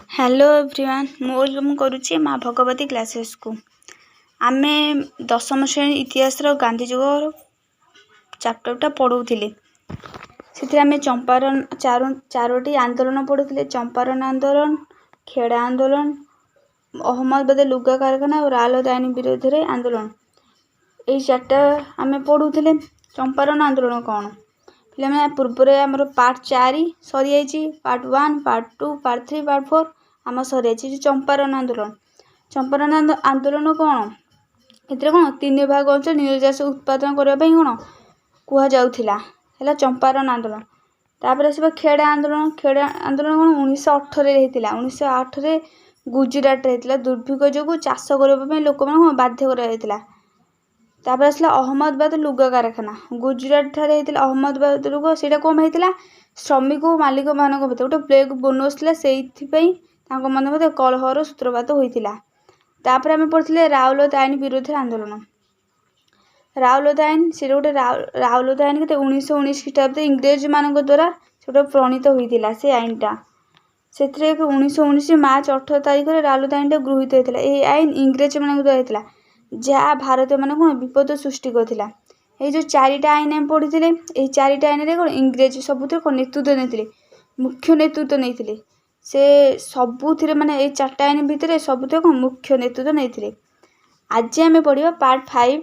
Hello everyone मु welcome करुच्ची माँ Bhagwati classes को आमे दशम श्रेणी इतिहास गांधी जुग चैप्टरटा पढ़ुले से आम चंपारण चारोटी आंदोलन पढ़ुले। चंपारण आंदोलन, खेड़ा आंदोलन, अहमदाबाद लुगा कारखाना और राल आईन विरोध में आंदोलन यही चार्टा आम पढ़ुले। चंपारण आंदोलन कौन पे पूर्व आमर पार्ट 4 सरी जाइए, पार्ट 1, पार्ट 2, पार्ट 3, पार्ट 4 आम सरी जाइए। चंपारण आंदोलन कौन ए कौन 3 भाग अंचल निज चाष उत्पादन करने कौन कह जाऊला है चंपारण आंदोलन। तापर आस खेड़ा आंदोलन। खेड़ा आंदोलन कौन 1918 होता 1908 गुजरात होता दुर्भिक्ष जो चाष करने लोक मैंने बाध्य कराइला। तापर आसला अहमदाबाद लुगा कारखाना गुजरात ठारे होता अहमदाबाद लुगा से कौन होता श्रमिक और मालिक मान गोटे प्लेग बोनस से मन मध्य कलहर सूत्रपात होता। तापर आम पढ़ते राउलत आईन विरोध आंदोलन। राउलत आईन से गोटे राउलत आईन के 1919 ख्रीटाब्द इंग्रेज मान द्वारा से प्रणीत होता से आईनटा से 1919 मार्च 18 तारीख में राउलत आईनटा गृहीत होता। यह आईन इंग्रेज मान द्वारा होता जहाँ भारतीय मान कौन विपद सृष्टि करता। ये जो 4टा आईन आम पढ़ी ये 4टा आईन कौन इंग्रेज सबुथ नेतृत्व नहीं मुख्य नेतृत्व नहीं से सबुथ माने ये 4टा आईन भितर सबुथ कौन मुख्य नेतृत्व नहीं। आज आम पढ़ा पार्ट 5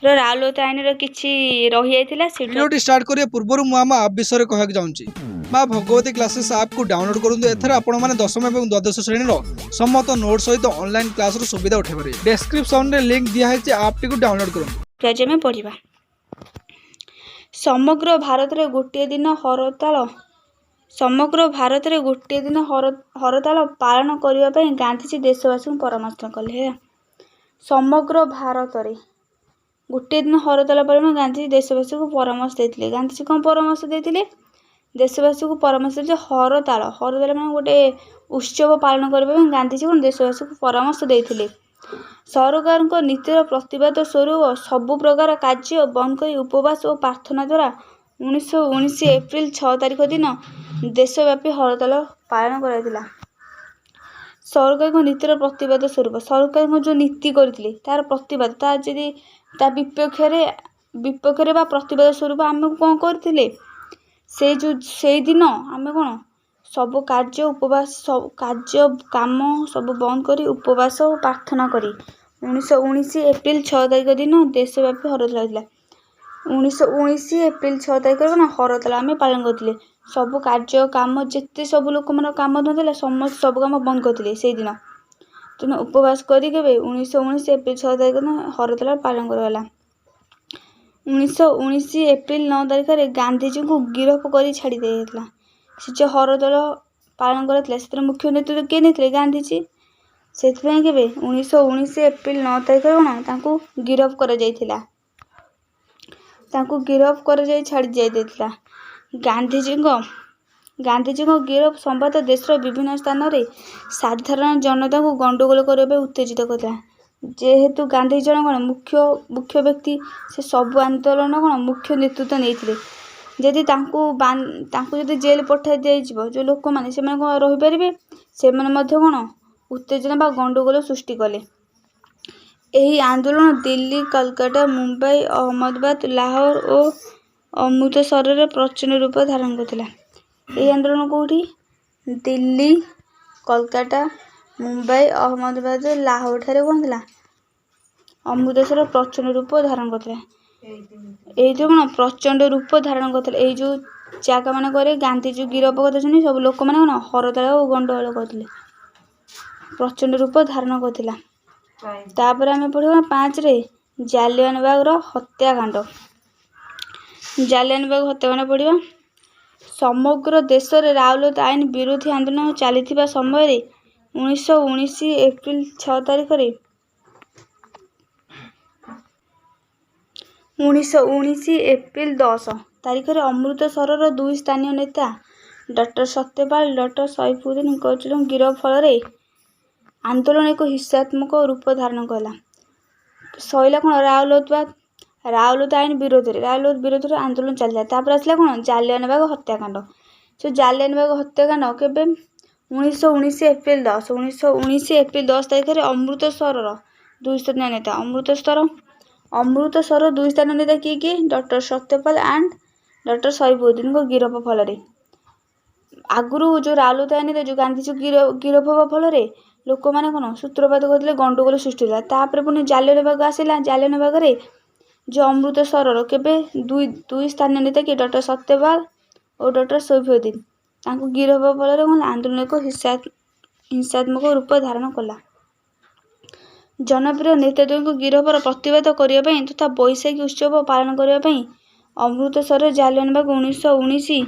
राउलत आईन किसी रही वीडियो स्टार्ट करिया पूर्व मुझे आप विषय कहक जाऊँगी। माँ भगवती क्लासेस ऐप को डाउनलोड करूँ। एथर आपण मैंने दशम और द्वादश श्रेणी समस्त नोट सहित ऑनलाइन क्लास सुविधा उठे पारे। डिस्क्रिप्शन में लिंक दिखाई ऐप टी डाउनलोड करूँ। आज आम पढ़ा समग्र भारत रे गोटे दिन हड़ताल हड़ताल पालन करने गांधीजी देशवासी को परामर्श कले। समग्र भारत रे गोटे दिन हड़ताल पालन गांधीजी देशवासी को परामर्श देते। गांधीजी कौन परामर्श देते देशवासी को परामर्श दे हड़ताल मैंने गोटे उत्सव पालन करने गांधीजी कौन देशवासी को परामर्श देते। सरकार को नीतिर प्रतिवाद स्वरूप सबु प्रकार कार्य बंद कर उपवास और प्रार्थना द्वारा 1919 एप्रिल 6 तारीख दिन देशव्यापी हड़ताल पालन कराइला। सरकार को नीतिर प्रतिवाद स्वरूप सरकार को जो नीति करते तार प्रतिवाद तार जदि ता विपक्ष बा प्रतिवाद स्वरूप आम कौन करते से दिन आम कौन सब कार्य उपवास सब कार्य काम सब बंद कर उपवास और प्रार्थना करी 1919 एप्रिल 6 तारीख दिन देशव्यापी हड़ताल होता। 1919 एप्रिल 6 तारीख कौन हड़ताल आम पालन करते। सब कार्य काम जिते सब लोक मान काम धंदा समस्त सब काम बंद करते से दिन तेना उपवास करी 1919 एप्रिल 6 तारीख दिन हड़ताल पालन कराला। 1919 एप्रिल 9 तारीख में गांधीजी को गिरफ्त कर छाड़ी दिया। से जो हड़ताल पालन करते से मुख्य नेतृत्व किए नहीं गांधीजी से 1919 एप्रिल 9 तारीख कौन गिरफ्त कर छाड़ी दिया। गांधीजी को गिरफ्त संवाद देश विभिन्न स्थान में साधारण जनता को गंडगोल करने उत्तेजित करता। जेहेतु गांधी जन कौन मुख्य व्यक्ति से सब आंदोलन कौन मुख्य नेतृत्व नहीं जदि जदि जेल पठाई दिया जो लोक मैंने से कौन रहीपर से कौन उत्तेजना बा गंडगोल सृष्टि कले। यही आंदोलन दिल्ली, कलकाता, मुंबई, अहमदाबाद, लाहौर और अमृतसर में प्रचंड रूप धारण करता। यही आंदोलन कौटी दिल्ली, कलकाता, मुंबई, अहमदाबाद, लाहौर ठारे कौन था अमृतसर प्रचंड रूप धारण करता। यही जो कौन प्रचंड रूप धारण करता यही जो जगह मान गांधीजी गिरफ्त करते सब लोक मैंने कौन हड़ताल और गंडगोल करते प्रचंड रूप धारण करता। तापर आम पढ़ा 5 जालियानबाग हत्याकांड। जालियानबाग हत्याकांड पढ़ा समग्र देश में राउलत आईन विरोधी आंदोलन चली समय 1919 एप्रिल 6 तारीख 1919 एप्रिल 10 तारीख में अमृतसर 2 स्थानीय नेता डॉक्टर सत्यपाल डॉक्टर सैफुद्दीन गिरफ्त फल आंदोलन एक हिंसात्मक रूप धारण कला। सैला कौन राउलत आईन विरोध आंदोलन चलता। आसला कौन जालियानबाग हत्याकांड। जो जालियानबाग हत्याकांड के 1919 ଏପ୍ରିଲ 10 ତାରିଖରେ ଅମୃତସରର 2 ସ୍ଥାନୀୟ ନେତା ଅମୃତସରର 2 ସ୍ଥାନୀୟ ନେତା କିଏ? ଡକ୍ଟର ସତ୍ୟପାଲ ଆଣ୍ଡ ଡକ୍ଟର ସହିବୁଦ୍ଦିନଙ୍କ ଗିରଫ ଫଳରେ। ଆଗରୁ ଯେଉଁ ରାଉରକେଲା ଯେଉଁ ଗାନ୍ଧିଜୀ ଗିରଫ ହେବା ଫଳରେ ଲୋକମାନେ କ'ଣ ସୂତ୍ରପାତ କରିଥିଲେ, ଗଣ୍ଡଗୋଳ ସୃଷ୍ଟି ହେଲା। ତାପରେ ପୁଣି ଜାଲିଆନାବାଗ ଆସିଲା। ଜାଲିଆନାବାଗରେ ଯେଉଁ ଅମୃତସରର କେବେ ଦୁଇ ସ୍ଥାନୀୟ ନେତା କିଏ? ଡକ୍ଟର ସତ୍ୟପାଲ ଓ ଡକ୍ଟର ସୈଫୁଦ୍ଦିନ। ତାଙ୍କୁ ଗିରଫ ହେବା ଫଳରେ କ'ଣ ଆନ୍ଦୋଳନ ଏକ ହିଂସାତ୍ମକ ରୂପ ଧାରଣ କଲା। ଜନପ୍ରିୟ ନେତାଦ୍ୱୟଙ୍କ ଗିରଫର ପ୍ରତିବାଦ କରିବା ପାଇଁ ତଥା ବୈଶାଖୀ ଉତ୍ସବ ପାଳନ କରିବା ପାଇଁ ଅମୃତସରରେ ଜାଲିଆନାବାଗ 1919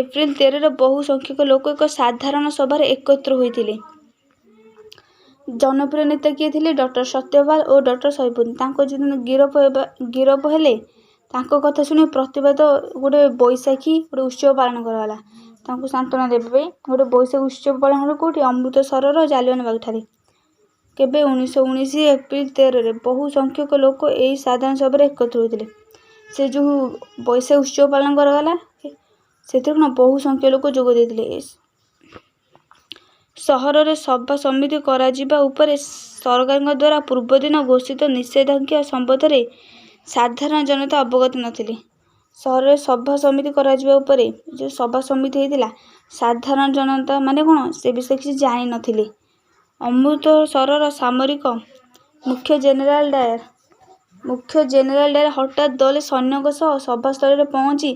ଏପ୍ରିଲ 13ରେ ବହୁ ସଂଖ୍ୟକ ଲୋକ ଏକ ସାଧାରଣ ସଭାରେ ଏକତ୍ର ହୋଇଥିଲେ। ଜନପ୍ରିୟ ନେତା କିଏ ଥିଲେ? ଡକ୍ଟର ସତ୍ୟପାଲ ଓ ଡକ୍ଟର ସୈଫୁଦ୍ଦିନ। ତାଙ୍କ ଯେଉଁଦିନ ଗିରଫ ହେଲେ ତାଙ୍କ କଥା ଶୁଣି ପ୍ରତିବାଦ ଗୋଟେ ବୈଶାଖୀ ଉତ୍ସବ ପାଳନ କରାଗଲା। ତାଙ୍କୁ ସାନ୍ତ୍ୱନା ଦେବା ପାଇଁ ଗୋଟେ ବୈଶାଖୀ ଉତ୍ସବ ପାଳନ ହେଲା କେଉଁଠି? ଅମୃତସରର ଜାଲିଆନାବାଗଠାରେ। କେବେ? 1919 ଏପ୍ରିଲ 13ରେ ବହୁ ସଂଖ୍ୟକ ଲୋକ ଏହି ସାଧାରଣ ସଭାରେ ଏକତ୍ର ହୋଇଥିଲେ। ସେ ଯେଉଁ ବୈଶାଖୀ ଉତ୍ସବ ପାଳନ କରାଗଲା ସେଥିରେ କ'ଣ ବହୁ ସଂଖ୍ୟକ ଲୋକ ଯୋଗ ଦେଇଥିଲେ। ସହରରେ ସଭା ସମିତି କରାଯିବା ଉପରେ ସରକାରଙ୍କ ଦ୍ୱାରା ପୂର୍ବଦିନ ଘୋଷିତ ନିଷେଧାଜ୍ଞା ସମ୍ବନ୍ଧରେ ସାଧାରଣ ଜନତା ଅବଗତ ନଥିଲେ। ସହରରେ ସଭା ସମିତି କରାଯିବା ଉପରେ ଯେଉଁ ସଭା ସମିତି ହେଇଥିଲା ସାଧାରଣ ଜନତା ମାନେ କ'ଣ ସେ ବିଷୟରେ କିଛି ଜାଣିନଥିଲେ। ଅମୃତସରର ସାମରିକ ମୁଖ୍ୟ ଜେନେରାଲ ଡାୟାର ହଠାତ୍ ଦଳେ ସୈନ୍ୟଙ୍କ ସହ ସଭାସ୍ଥଳରେ ପହଞ୍ଚି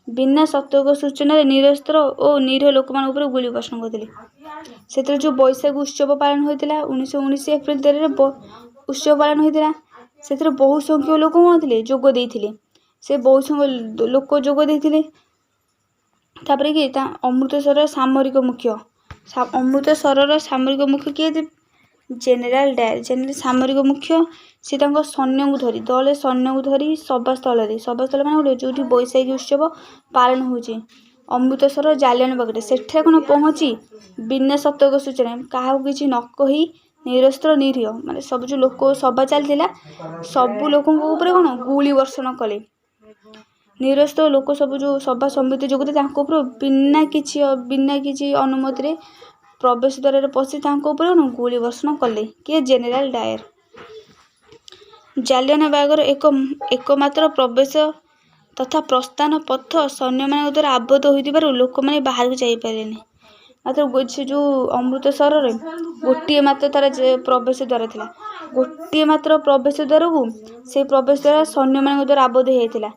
ବିନା ସତର୍କ ସୂଚନାରେ ନିରସ୍ତ୍ର ଓ ନିରୀହ ଲୋକମାନଙ୍କ ଉପରେ ଗୁଳି ବର୍ଷଣ କରିଥିଲେ। ସେଥିରେ ଯେଉଁ ବୈଶାଖୀ ଉତ୍ସବ ପାଳନ ହୋଇଥିଲା 1919 ଏପ୍ରିଲ 13ରେ ଉତ୍ସବ ପାଳନ ହୋଇଥିଲା, ସେଥିରେ ବହୁ ସଂଖ୍ୟକ ଲୋକ କ'ଣ ଥିଲେ? ଯୋଗ ଦେଇଥିଲେ। ସେ ବହୁ ସଂଖ୍ୟକ ଲୋକ ଯୋଗ ଦେଇଥିଲେ। ତାପରେ କି ଅମୃତସରର ସାମରିକ ମୁଖ୍ୟ କିଏ? ଜେନେରାଲ ଡାୟାର ସାମରିକ ମୁଖ୍ୟ। ସେ ତାଙ୍କ ଦଳେ ସୈନ୍ୟଙ୍କୁ ଧରି ସଭାସ୍ଥଳରେ ମାନେ ଗୋଟେ ଯେଉଁଠି ବୈଶାଖୀ ଉତ୍ସବ ପାଳନ ହେଉଛି ଅମୃତସର ଜାଲିଆନାବାଗରେ, ସେଠାରେ କ'ଣ ପହଞ୍ଚି ବିନା ସତର୍କ ସୂଚନା କାହାକୁ କିଛି ନ କହି ନିରସ୍ତ୍ର ନିରୀହ ମାନେ ସବୁ ଯେଉଁ ଲୋକ ସଭା ଚାଲିଥିଲା ସବୁ ଲୋକଙ୍କ ଉପରେ କ'ଣ ଗୁଳି ବର୍ଷଣ କଲେ। ନିରସ୍ତ୍ର ଲୋକ ସବୁ ଯେଉଁ ସଭା ସମିତି ଯୋଗୁଁ ତାଙ୍କ ଉପରେ ବିନା କିଛି ଅନୁମତିରେ ପ୍ରବେଶ ଦ୍ୱାରରେ ପଶି ତାଙ୍କ ଉପରେ କ'ଣ ଗୁଳି ବର୍ଷଣ କଲେ। କିଏ? General Dyer. ଜାଲିଆନାବାଗର ଏକମାତ୍ର ପ୍ରବେଶ ତଥା ପ୍ରସ୍ଥାନ ପଥ ସୈନ୍ୟମାନଙ୍କ ଦ୍ୱାରା ଆବଦ୍ଧ ହୋଇଥିବାରୁ ଲୋକମାନେ ବାହାରକୁ ଯାଇପାରିଲେନି। ମାତ୍ର ସେ ଯେଉଁ ଅମୃତସରରେ ଗୋଟିଏ ମାତ୍ର ତାର ପ୍ରବେଶ ଦ୍ୱାର ଥିଲା। ଗୋଟିଏ ମାତ୍ର ପ୍ରବେଶ ଦ୍ୱାରକୁ ସେଇ ପ୍ରବେଶ ଦ୍ୱାର ସୈନ୍ୟମାନଙ୍କ ଦ୍ୱାରା ଆବଦ୍ଧ ହୋଇଯାଇଥିଲା।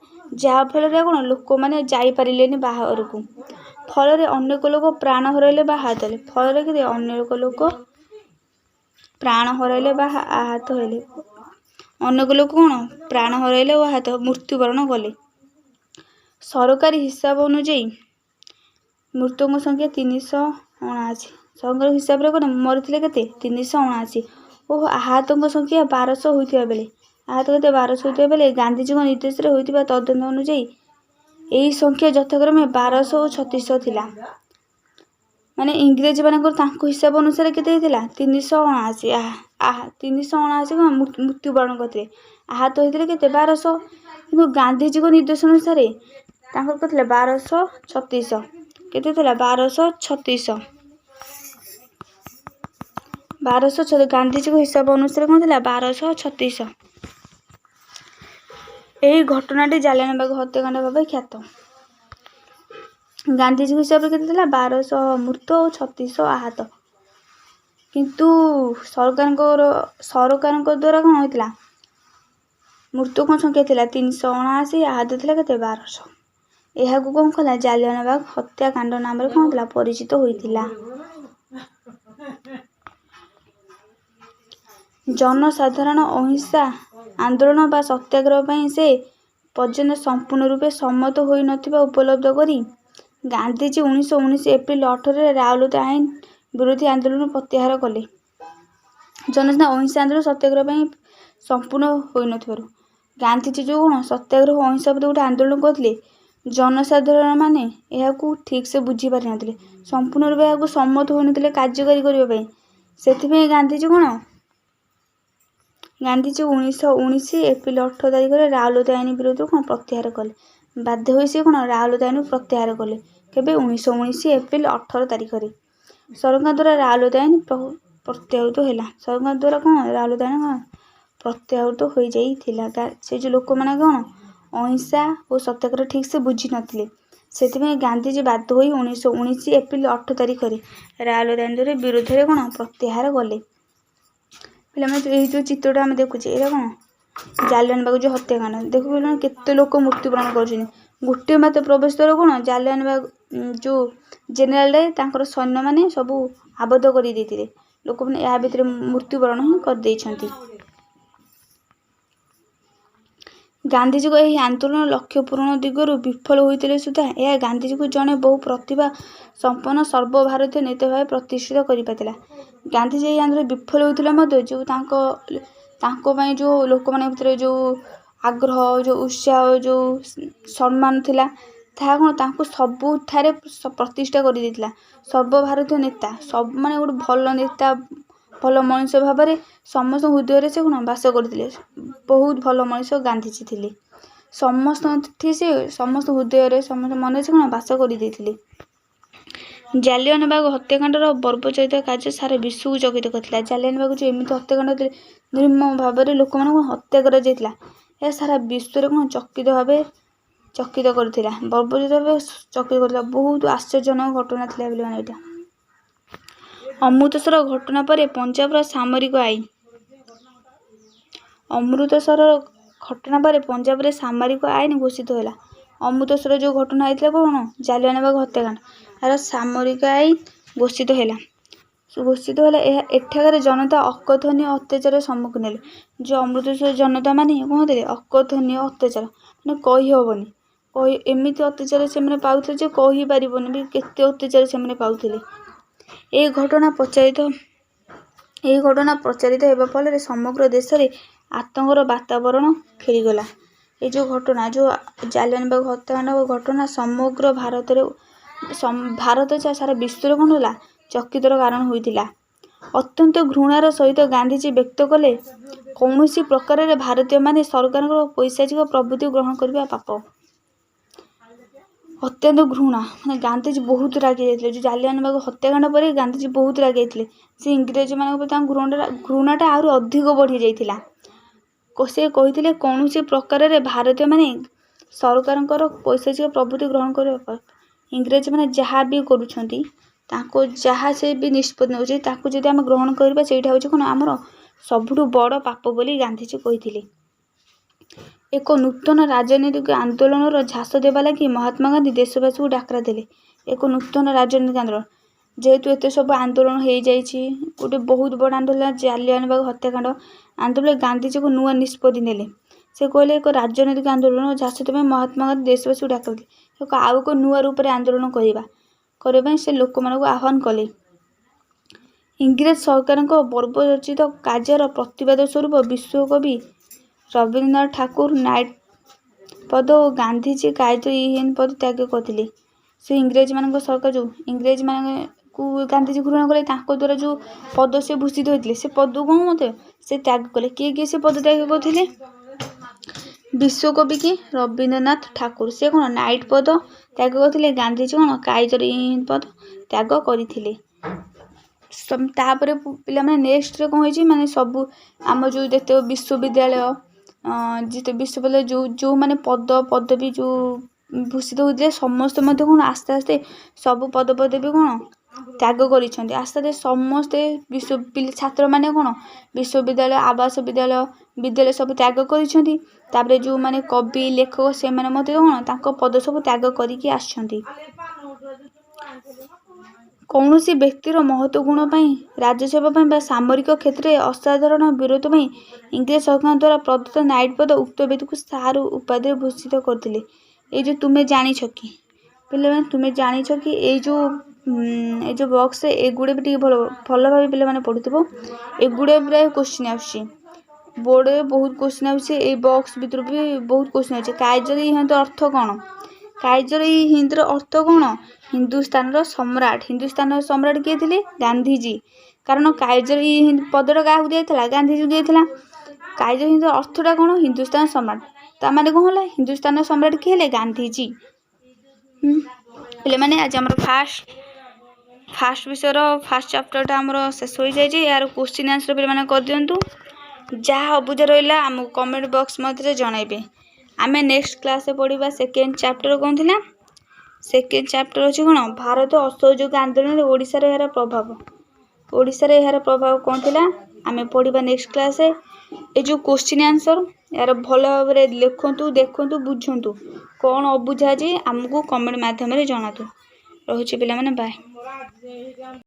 ଯାହାଫଳରେ କ'ଣ ଲୋକମାନେ ଯାଇପାରିଲେନି ବାହାରକୁ। ଫଳରେ ଅନେକ ଲୋକ ପ୍ରାଣ ହରାଇଲେ ବା ଆହତ ହେଲେ। ଅନେକ ଲୋକ ପ୍ରାଣ ହରାଇଲେ ଓ ମୃତ୍ୟୁବରଣ କଲେ। ସରକାରୀ ହିସାବ ଅନୁଯାୟୀ ମୃତକଙ୍କ ସଂଖ୍ୟା 379। ସରକାରୀ ହିସାବରେ କ'ଣ ମରିଥିଲେ କେତେ? 379 ଓ ଆହତଙ୍କ ସଂଖ୍ୟା 1200 ହୋଇଥିବା ବେଳେ ଗାନ୍ଧିଜୀଙ୍କ ନିର୍ଦ୍ଦେଶରେ ହୋଇଥିବା ତଦନ୍ତ ଅନୁଯାୟୀ ଏହି ସଂଖ୍ୟା ଯଥାକ୍ରମେ 1200 ଓ 3600 ଥିଲା। ମାନେ ଇଂରେଜମାନଙ୍କର ତାଙ୍କ ହିସାବ ଅନୁସାରେ କେତେ ହେଇଥିଲା? 379 ମୃତ୍ୟୁବରଣ କରିଥିଲେ। ଆହତ ହୋଇଥିଲେ କେତେ? 1200। କିନ୍ତୁ ଗାନ୍ଧିଜୀଙ୍କ ନିର୍ଦ୍ଦେଶ ଅନୁସାରେ ତାଙ୍କର କେତେ ଥିଲା? 1236। କେତେ ଥିଲା? 1236। ଗାନ୍ଧିଜୀଙ୍କ ହିସାବ ଅନୁସାରେ କ'ଣ ଥିଲା? 1236। ଏହି ଘଟଣାଟି ଜାଲିଆନାବାଗ ହତ୍ୟାକାଣ୍ଡ ଭାବେ ଖ୍ୟାତ। ଗାନ୍ଧିଜୀଙ୍କ ହିସାବରେ କେତେ ଥିଲା? 1200 ମୃତ ଓ 3600 ଆହତ। କିନ୍ତୁ ସରକାରଙ୍କ ଦ୍ୱାରା କ'ଣ ହୋଇଥିଲା? ମୃତକଙ୍କ ସଂଖ୍ୟା ଥିଲା 379, ଆହତ ଥିଲା କେତେ? 1200। ଏହାକୁ କ'ଣ କଲା? ଜାଲିଆନାବାଗ ହତ୍ୟାକାଣ୍ଡ ନାମରେ କ'ଣ ଥିଲା? ପରିଚିତ ହୋଇଥିଲା। ଜନସାଧାରଣ ଅହିଂସା ଆନ୍ଦୋଳନ ବା ସତ୍ୟାଗ୍ରହ ପାଇଁ ସେ ପର୍ଯ୍ୟନ୍ତ ସମ୍ପୂର୍ଣ୍ଣ ରୂପେ ସମ୍ମତ ହୋଇନଥିବା ଉପଲବ୍ଧ କରି ଗାନ୍ଧିଜୀ 1919 ଏପ୍ରିଲ 18ରେ ରାଉରକେଲା ଆଇନ ବିରୋଧୀ ଆନ୍ଦୋଳନ ପ୍ରତ୍ୟାହାର କଲେ। ଜନସାଧାରଣ ଅହିଂସା ଆନ୍ଦୋଳନ ସତ୍ୟାଗ୍ରହ ପାଇଁ ସମ୍ପୂର୍ଣ୍ଣ ହୋଇନଥିବାରୁ ଗାନ୍ଧିଜୀ ଯେଉଁ କ'ଣ ସତ୍ୟାଗ୍ରହ ଅହିଂସା ପ୍ରତି ଗୋଟେ ଆନ୍ଦୋଳନ କରିଥିଲେ, ଜନସାଧାରଣମାନେ ଏହାକୁ ଠିକ୍ସେ ବୁଝିପାରିନଥିଲେ, ସମ୍ପୂର୍ଣ୍ଣ ରୂପେ ଏହାକୁ ସମ୍ମତ ହୋଇନଥିଲେ କାର୍ଯ୍ୟକାରୀ କରିବା ପାଇଁ। ସେଥିପାଇଁ ଗାନ୍ଧିଜୀ 1919 ଏପ୍ରିଲ 18 ତାରିଖରେ ରାଉରକେଲା ଆଇନ ବିରୋଧରୁ କ'ଣ ପ୍ରତ୍ୟାହାର କଲେ। ବାଧ୍ୟ ହୋଇ ସେ କ'ଣ ରାଉରକେଲା ଆଇନକୁ ପ୍ରତ୍ୟାହାର କଲେ। କେବେ 1919 ଏପ୍ରିଲ 18 ତାରିଖରେ ସରକାରଙ୍କ ଦ୍ୱାରା ରାଉରକେଲା ଆଇନ ପ୍ରତ୍ୟାହୃତ ହେଲା। ସରକାରଙ୍କ ଦ୍ୱାରା କ'ଣ ରାଉରକେଲା ଆଇନ କ'ଣ ପ୍ରତ୍ୟାହୃତ ହୋଇଯାଇଥିଲା। ସେ ଯେଉଁ ଲୋକମାନେ କ'ଣ ଅହିଂସା ଓ ସତ୍ୟାଗ୍ରହ ଠିକ୍ ସେ ବୁଝିନଥିଲେ, ସେଥିପାଇଁ ଗାନ୍ଧିଜୀ ବାଧ୍ୟ ହୋଇ 1919 ଏପ୍ରିଲ 18 ତାରିଖରେ ରାଉରକେଲା ଆଇନର ବିରୋଧରେ କ'ଣ ପ୍ରତ୍ୟାହାର କଲେ। ପିଲାମାନେ ଏଇ ଯେଉଁ ଚିତ୍ରଟା ଆମେ ଦେଖୁଛେ ଏଇଟା କ'ଣ ଜାଲିଆନାବାଗ ଯେଉଁ ହତ୍ୟାକାଣ୍ଡ। ଦେଖୁ ପିଲାମାନେ କେତେ ଲୋକ ମୃତ୍ୟୁବରଣ କରୁଛନ୍ତି। ଗୋଟିଏ ମାତ୍ର ପ୍ରବେଶ ଦ୍ୱାର କ'ଣ ଜାଲିଆନାବାଗ ଯେଉଁ ଜେନେରାଲରେ ତାଙ୍କର ସୈନ୍ୟମାନେ ସବୁ ଆବଦ୍ଧ କରିଦେଇଥିଲେ। ଲୋକମାନେ ଏହା ଭିତରେ ମୃତ୍ୟୁବରଣ ହିଁ କରିଦେଇଛନ୍ତି। ଗାନ୍ଧିଜୀଙ୍କ ଏହି ଆନ୍ଦୋଳନ ଲକ୍ଷ୍ୟ ପୂରଣ ଦିଗରୁ ବିଫଳ ହୋଇଥିଲେ ସୁଦ୍ଧା ଏହା ଗାନ୍ଧିଜୀଙ୍କୁ ଜଣେ ବହୁ ପ୍ରତିଭା ସମ୍ପନ୍ନ ସର୍ବଭାରତୀୟ ନେତା ଭାବେ ପ୍ରତିଷ୍ଠିତ କରିପାରିଥିଲା। ଗାନ୍ଧିଜୀ ଏହି ଆନ୍ଦୋଳନ ବିଫଳ ହୋଇଥିଲେ ମଧ୍ୟ ଯେଉଁ ତାଙ୍କ ପାଇଁ ଯେଉଁ ଲୋକମାନଙ୍କ ଭିତରେ ଯେଉଁ ଆଗ୍ରହ, ଯେଉଁ ଉତ୍ସାହ, ଯେଉଁ ସମ୍ମାନ ଥିଲା, ତାହା କ'ଣ ତାଙ୍କୁ ସବୁଠାରେ ପ୍ରତିଷ୍ଠା କରିଦେଇଥିଲା। ସର୍ବଭାରତୀୟ ନେତା ମାନେ ଗୋଟେ ଭଲ ନେତା, ଭଲ ମଣିଷ ଭାବରେ ସମସ୍ତଙ୍କ ହୃଦୟରେ ସେ କ'ଣ ବାସ କରିଥିଲେ। ବହୁତ ଭଲ ମଣିଷ ଗାନ୍ଧିଜୀ ଥିଲେ। ସମସ୍ତଙ୍କଠି ସେ ସମସ୍ତ ହୃଦୟରେ ସମସ୍ତ ମନରେ ସେ କ'ଣ ବାସ କରିଦେଇଥିଲେ। ଜାଲିଆନାବାଗ ହତ୍ୟାକାଣ୍ଡର ବର୍ବୋଚିତ କାର୍ଯ୍ୟ ସାରା ବିଶ୍ୱକୁ ଚକିତ କରିଥିଲା। ଜାଲିଆନାବାଗ ଯେଉଁ ଏମିତି ହତ୍ୟାକାଣ୍ଡ ନିର୍ମମ ଭାବରେ ଲୋକମାନଙ୍କୁ ହତ୍ୟା କରାଯାଇଥିଲା, ଏହା ସାରା ବିଶ୍ୱରେ କ'ଣ ଚକିତ କରିଥିଲା। ବର୍ବୋଚିତ ଭାବେ ଚକିତ କରିଥିଲା। ବହୁତ ଆଶ୍ଚର୍ଯ୍ୟଜନକ ଘଟଣା ଥିଲା ପିଲାମାନେ ଏଇଟା। ଅମୃତସର ଘଟଣା ପରେ ପଞ୍ଜାବର ସାମରିକ ଆଇନ। ଅମୃତସର ଘଟଣା ପରେ ପଞ୍ଜାବରେ ସାମରିକ ଆଇନ ଘୋଷିତ ହେଲା। ଅମୃତସର ଯେଉଁ ଘଟଣା ହେଇଥିଲା କ'ଣ ଜାଲିଆନାବାଗ ହତ୍ୟାକାଣ୍ଡ, ଏହାର ସାମରିକ ଆଇନ ଘୋଷିତ ହେଲା। ଏହା ଏଠାକାର ଜନତା ଅକଥନୀୟ ଅତ୍ୟାଚାରର ସମ୍ମୁଖୀନ ହେଲେ। ଯେଉଁ ଅମୃତସର ଜନତା ମାନେ କ'ଣ ହେଉଥିଲେ ଅକଥନୀୟ ଅତ୍ୟାଚାର, ମାନେ କହିହେବନି। ଏମିତି ଅତ୍ୟାଚାର ସେମାନେ ପାଉଥିଲେ ଯେ କହିପାରିବନି ବି କେତେ ଅତ୍ୟାଚାର ସେମାନେ ପାଉଥିଲେ। ଏହି ଘଟଣା ପ୍ରଚାରିତ ହେବା ଫଳରେ ସମଗ୍ର ଦେଶରେ ଆତଙ୍କର ବାତାବରଣ ଖେଳିଗଲା। এই ଯେଉଁ ଘଟଣା, ଯେଉଁ ଜାଲିଆନାବାଗ ହତ୍ୟାକାଣ୍ଡ ଘଟଣା ସମଗ୍ର ଭାରତ ସାରା ବିଶ୍ୱରେ କ'ଣ ହେଲା ଚକିତର କାରଣ ହୋଇଥିଲା। ଅତ୍ୟନ୍ତ ଘୃଣାର ସହିତ ଗାନ୍ଧିଜୀ ବ୍ୟକ୍ତ କଲେ, କୌଣସି ପ୍ରକାରରେ ଭାରତୀୟମାନେ ସରକାରଙ୍କର ପୈଶାଚିକ ପ୍ରଭୃତି ଗ୍ରହଣ କରିବା ପାପ। ଅତ୍ୟନ୍ତ ଘୃଣା, ମାନେ ଗାନ୍ଧିଜୀ ବହୁତ ରାଗି ଯାଇଥିଲେ। ଯେଉଁ ଜାଲିଆନାବାଗ ହତ୍ୟାକାଣ୍ଡ ପରେ ଗାନ୍ଧିଜୀ ବହୁତ ରାଗି ଯାଇଥିଲେ। ସେ ଇଂରେଜମାନଙ୍କ ପ୍ରତି ତାଙ୍କ ଘୃଣାଟା ଆହୁରି ଅଧିକ ବଢ଼ି ଯାଇଥିଲା। ସେ କହିଥିଲେ, କୌଣସି ପ୍ରକାରରେ ଭାରତୀୟମାନେ ସରକାରଙ୍କର ପୈଶାଚିକ ପ୍ରଭୃତି ଗ୍ରହଣ କରିବା ପାପ। ଇଂରେଜମାନେ ଯାହା ବି କରୁଛନ୍ତି, ତାଙ୍କୁ ଯାହା ସେ ବି ନିଷ୍ପତ୍ତି ନେଉଛି, ତାକୁ ଯଦି ଆମେ ଗ୍ରହଣ କରିବା, ସେଇଟା ହେଉଛି କ'ଣ ଆମର ସବୁଠୁ ବଡ଼ ପାପ ବୋଲି ଗାନ୍ଧିଜୀ କହିଥିଲେ। ଏକ ନୂତନ ରାଜନୈତିକ ଆନ୍ଦୋଳନର ଝାସ ଦେବା ଲାଗି ମହାତ୍ମା ଗାନ୍ଧୀ ଦେଶବାସୀଙ୍କୁ ଡାକରା ଦେଲେ। ଏକ ନୂତନ ରାଜନୈତିକ ଆନ୍ଦୋଳନ, ଯେହେତୁ ଏତେ ସବୁ ଆନ୍ଦୋଳନ ହେଇଯାଇଛି, ଗୋଟେ ବହୁତ ବଡ଼ ଆନ୍ଦୋଳନ ଜାଲିଆନାବାଗ ହତ୍ୟାକାଣ୍ଡ ଆନ୍ଦୋଳନରେ ଗାନ୍ଧିଜୀକୁ ନୂଆ ନିଷ୍ପତ୍ତି ନେଲେ। ସେ କହିଲେ ଏକ ରାଜନୈତିକ ଆନ୍ଦୋଳନ ଝାସ ଦେବା ପାଇଁ ମହାତ୍ମା ଗାନ୍ଧୀ ଦେଶବାସୀଙ୍କୁ ଡାକରା ଦେଲେ। ଆଉ ଏକ ନୂଆ ରୂପରେ ଆନ୍ଦୋଳନ କରିବା ପାଇଁ ସେ ଲୋକମାନଙ୍କୁ ଆହ୍ୱାନ କଲେ। ଇଂରେଜ ସରକାରଙ୍କ ବର୍ବୋଚିତ କାର୍ଯ୍ୟର ପ୍ରତିବାଦ ସ୍ୱରୂପ ବିଶ୍ୱକବି ରବୀନ୍ଦ୍ରନାଥ ଠାକୁର ନାଇଟ୍ ପଦ ଓ ଗାନ୍ଧିଜୀ କାୟଦେ-ଇ-ହିନ୍ଦ ପଦ ତ୍ୟାଗ କରିଥିଲେ। ସେ ଇଂରେଜମାନଙ୍କ ସରକାର ଯେଉଁ ଇଂରେଜମାନଙ୍କୁ ଗାନ୍ଧିଜୀ ଘୃଣା କଲେ, ତାଙ୍କ ଦ୍ୱାରା ଯେଉଁ ପଦ ସେ ଭୂଷିତ ହୋଇଥିଲେ, ସେ ପଦକୁ କ'ଣ ମୋତେ ସେ ତ୍ୟାଗ କଲେ। କିଏ ସେ ପଦ ତ୍ୟାଗ କରିଥିଲେ? ବିଶ୍ୱକବି କି ରବୀନ୍ଦ୍ରନାଥ ଠାକୁର, ସେ କ'ଣ ନାଇଟ୍ ପଦ ତ୍ୟାଗ କରିଥିଲେ। ଗାନ୍ଧିଜୀ କ'ଣ କାୟଦେ-ଇ-ହିନ୍ଦ ପଦ ତ୍ୟାଗ କରିଥିଲେ। ତାପରେ ପିଲାମାନେ ନେକ୍ସଟରେ କ'ଣ ହେଇଛି, ମାନେ ସବୁ ଆମ ଯେଉଁ ଯେତେ ବିଶ୍ୱବିଦ୍ୟାଳୟ ଯେଉଁମାନେ ପଦବୀ ଯେଉଁ ଭୂଷିତ ହୋଇଥିଲେ, ସମସ୍ତେ ମଧ୍ୟ କ'ଣ ଆସ୍ତେ ଆସ୍ତେ ସବୁ ପଦବୀ କ'ଣ ତ୍ୟାଗ କରିଛନ୍ତି। ଆସ୍ତେ ଆସ୍ତେ ସମସ୍ତେ ଛାତ୍ରମାନେ କ'ଣ ବିଶ୍ୱବିଦ୍ୟାଳୟ, ଆବାସ ବିଦ୍ୟାଳୟ ସବୁ ତ୍ୟାଗ କରିଛନ୍ତି। ତାପରେ ଯେଉଁମାନେ କବି, ଲେଖକ, ସେମାନେ ମଧ୍ୟ କ'ଣ ତାଙ୍କ ପଦ ସବୁ ତ୍ୟାଗ କରିକି ଆସିଛନ୍ତି। କୌଣସି ବ୍ୟକ୍ତିର ମହତ୍ ଗୁଣ ପାଇଁ, ରାଜସେବା ପାଇଁ ବା ସାମରିକ କ୍ଷେତ୍ରରେ ଅସାଧାରଣ ବୀରତ୍ୱ ପାଇଁ ଇଂରେଜ ସରକାରଙ୍କ ଦ୍ୱାରା ପ୍ରଦତ୍ତ ନାଇଟ୍ ପଦ ଉକ୍ତ ବ୍ୟକ୍ତିକୁ ସାର୍ ଉପାଧିରେ ଭୂଷିତ କରିଥିଲେ। ଏଇ ଯେଉଁ ତୁମେ ଜାଣିଛ କି ପିଲାମାନେ, ତୁମେ ଜାଣିଛ କି ଏଇ ଯେଉଁ ବକ୍ସରେ ଏଗୁଡ଼େ ବି ଟିକେ ଭଲ ଭାବେ ପିଲାମାନେ ପଢ଼ୁଥିବ। ଏଗୁଡ଼େ ପ୍ରାୟ କୋଶ୍ଚିନ୍ ଆସୁଛି, ବୋର୍ଡ଼ରେ ବହୁତ କୋଶ୍ଚିନ୍ ଆସୁଛି। ଏଇ ବକ୍ସ ଭିତରୁ ବି ବହୁତ କୋଶ୍ଚିନ୍ ଆସୁଛି। କାୟଦେ-ଇ-ହିନ୍ଦର ଅର୍ଥ କ'ଣ? କାୟଦେ-ଇ-ହିନ୍ଦର ଅର୍ଥ କ'ଣ? ହିନ୍ଦୁସ୍ତାନର ସମ୍ରାଟ। ହିନ୍ଦୁସ୍ତାନର ସମ୍ରାଟ କିଏ ଥିଲେ? ଗାନ୍ଧିଜୀ। କାରଣ କାୟଦେ-ଇ-ହିନ୍ଦ ପଦଟା କାହାକୁ ଦିଆଯାଇଥିଲା? ଗାନ୍ଧିଜୀକୁ ଦିଆଯାଇଥିଲା। କାୟଦେ-ଇ-ହିନ୍ଦର ଅର୍ଥଟା କ'ଣ? ହିନ୍ଦୁସ୍ତାନ ସମ୍ରାଟ। ତା ମାନେ କ'ଣ ହେଲା? ହିନ୍ଦୁସ୍ତାନର ସମ୍ରାଟ କିଏ ହେଲେ? ଗାନ୍ଧିଜୀ। ପିଲାମାନେ ଆଜି ଆମର फास्ट विषय फास्ट चैप्टरटा आमर शेष हो जाए यार क्वेश्चन आंसर पे करदिंतु जहाँ अबुझ रहा आमको कमेंट बॉक्स मध्य जनइबे आम नेक्स्ट क्लास पढ़ा सेकेंड चैप्टर कौन थी सेकेंड चैप्टर अच्छे कौन भारत असहयोग आंदोलन ओडिशार यार प्रभाव ओडिशार यार प्रभाव कौन थी आम पढ़ा नेक्स्ट क्लास ये जो क्वेश्चन आंसर यार भल भाव लिखु देखु बुझु कौन अबुझा जे आमको कमेंट मध्यम जनातु रोचे पिला माने बाय।